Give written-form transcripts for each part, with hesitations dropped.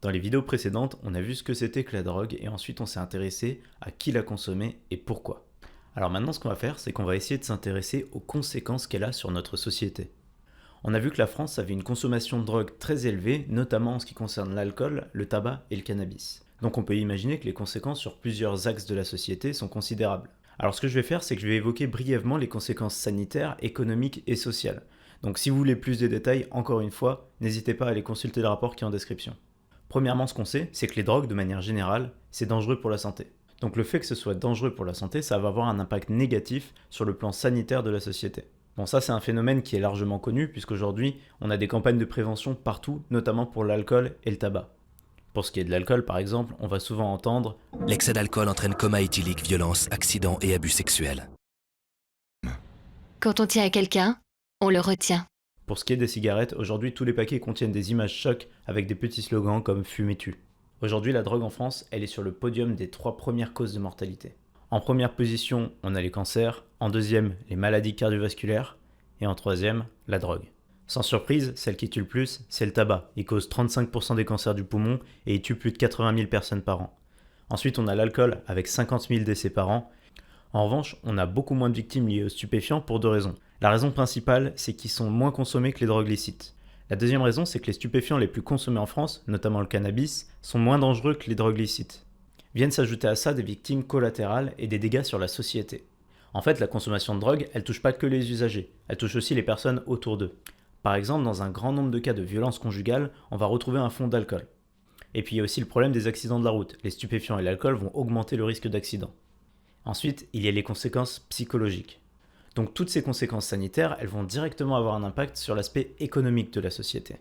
Dans les vidéos précédentes, on a vu ce que c'était que la drogue et ensuite on s'est intéressé à qui la consommait et pourquoi. Alors maintenant ce qu'on va faire, c'est qu'on va essayer de s'intéresser aux conséquences qu'elle a sur notre société. On a vu que la France avait une consommation de drogue très élevée, notamment en ce qui concerne l'alcool, le tabac et le cannabis. Donc on peut imaginer que les conséquences sur plusieurs axes de la société sont considérables. Alors ce que je vais faire, c'est que je vais évoquer brièvement les conséquences sanitaires, économiques et sociales. Donc si vous voulez plus de détails, encore une fois, n'hésitez pas à aller consulter le rapport qui est en description. Premièrement, ce qu'on sait, c'est que les drogues, de manière générale, c'est dangereux pour la santé. Donc le fait que ce soit dangereux pour la santé, ça va avoir un impact négatif sur le plan sanitaire de la société. Bon, ça c'est un phénomène qui est largement connu, puisqu'aujourd'hui, on a des campagnes de prévention partout, notamment pour l'alcool et le tabac. Pour ce qui est de l'alcool, par exemple, on va souvent entendre L'excès d'alcool entraîne coma éthylique, violence, accident et abus sexuels. Quand on tient à quelqu'un, on le retient. Pour ce qui est des cigarettes, aujourd'hui tous les paquets contiennent des images chocs avec des petits slogans comme Fumer tue. Aujourd'hui la drogue en France, elle est sur le podium des 3 premières causes de mortalité. En première position, on a les cancers, en deuxième, les maladies cardiovasculaires, et en troisième, la drogue. Sans surprise, celle qui tue le plus, c'est le tabac. Il cause 35% des cancers du poumon et il tue plus de 80 000 personnes par an. Ensuite, on a l'alcool avec 50 000 décès par an. En revanche, on a beaucoup moins de victimes liées aux stupéfiants pour 2 raisons. La raison principale, c'est qu'ils sont moins consommés que les drogues licites. La deuxième raison, c'est que les stupéfiants les plus consommés en France, notamment le cannabis, sont moins dangereux que les drogues licites. Viennent s'ajouter à ça des victimes collatérales et des dégâts sur la société. En fait, la consommation de drogue, elle touche pas que les usagers, elle touche aussi les personnes autour d'eux. Par exemple, dans un grand nombre de cas de violence conjugale, on va retrouver un fond d'alcool. Et puis il y a aussi le problème des accidents de la route. Les stupéfiants et l'alcool vont augmenter le risque d'accident. Ensuite, il y a les conséquences psychologiques. Donc toutes ces conséquences sanitaires, elles vont directement avoir un impact sur l'aspect économique de la société.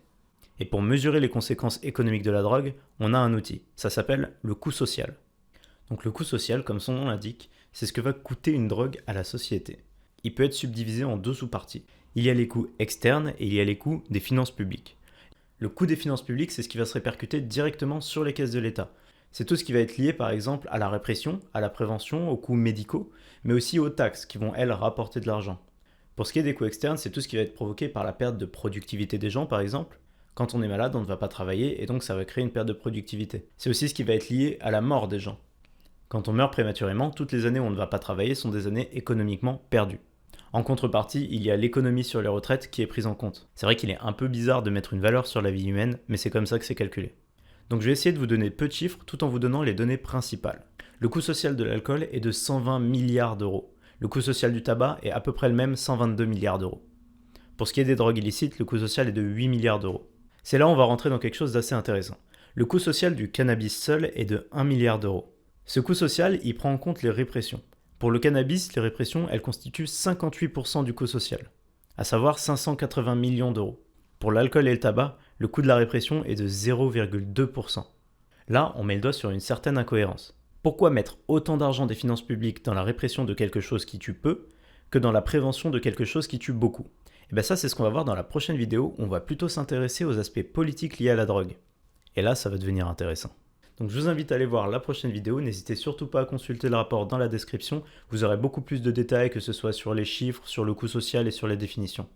Et pour mesurer les conséquences économiques de la drogue, on a un outil. Ça s'appelle le coût social. Donc le coût social, comme son nom l'indique, c'est ce que va coûter une drogue à la société. Il peut être subdivisé en 2 sous-parties. Il y a les coûts externes et il y a les coûts des finances publiques. Le coût des finances publiques, c'est ce qui va se répercuter directement sur les caisses de l'État. C'est tout ce qui va être lié par exemple à la répression, à la prévention, aux coûts médicaux, mais aussi aux taxes qui vont, elles, rapporter de l'argent. Pour ce qui est des coûts externes, c'est tout ce qui va être provoqué par la perte de productivité des gens par exemple. Quand on est malade, on ne va pas travailler et donc ça va créer une perte de productivité. C'est aussi ce qui va être lié à la mort des gens. Quand on meurt prématurément, toutes les années où on ne va pas travailler sont des années économiquement perdues. En contrepartie, il y a l'économie sur les retraites qui est prise en compte. C'est vrai qu'il est un peu bizarre de mettre une valeur sur la vie humaine, mais c'est comme ça que c'est calculé. Donc je vais essayer de vous donner peu de chiffres tout en vous donnant les données principales. Le coût social de l'alcool est de 120 milliards d'euros. Le coût social du tabac est à peu près le même, 122 milliards d'euros. Pour ce qui est des drogues illicites, le coût social est de 8 milliards d'euros. C'est là où on va rentrer dans quelque chose d'assez intéressant. Le coût social du cannabis seul est de 1 milliard d'euros. Ce coût social, il prend en compte les répressions. Pour le cannabis, les répressions, elles constituent 58% du coût social, à savoir 580 millions d'euros. Pour l'alcool et le tabac, le coût de la répression est de 0,2%. Là, on met le doigt sur une certaine incohérence. Pourquoi mettre autant d'argent des finances publiques dans la répression de quelque chose qui tue peu que dans la prévention de quelque chose qui tue beaucoup? Et bien ça, c'est ce qu'on va voir dans la prochaine vidéo où on va plutôt s'intéresser aux aspects politiques liés à la drogue. Et là, ça va devenir intéressant. Donc je vous invite à aller voir la prochaine vidéo, n'hésitez surtout pas à consulter le rapport dans la description, vous aurez beaucoup plus de détails que ce soit sur les chiffres, sur le coût social et sur les définitions.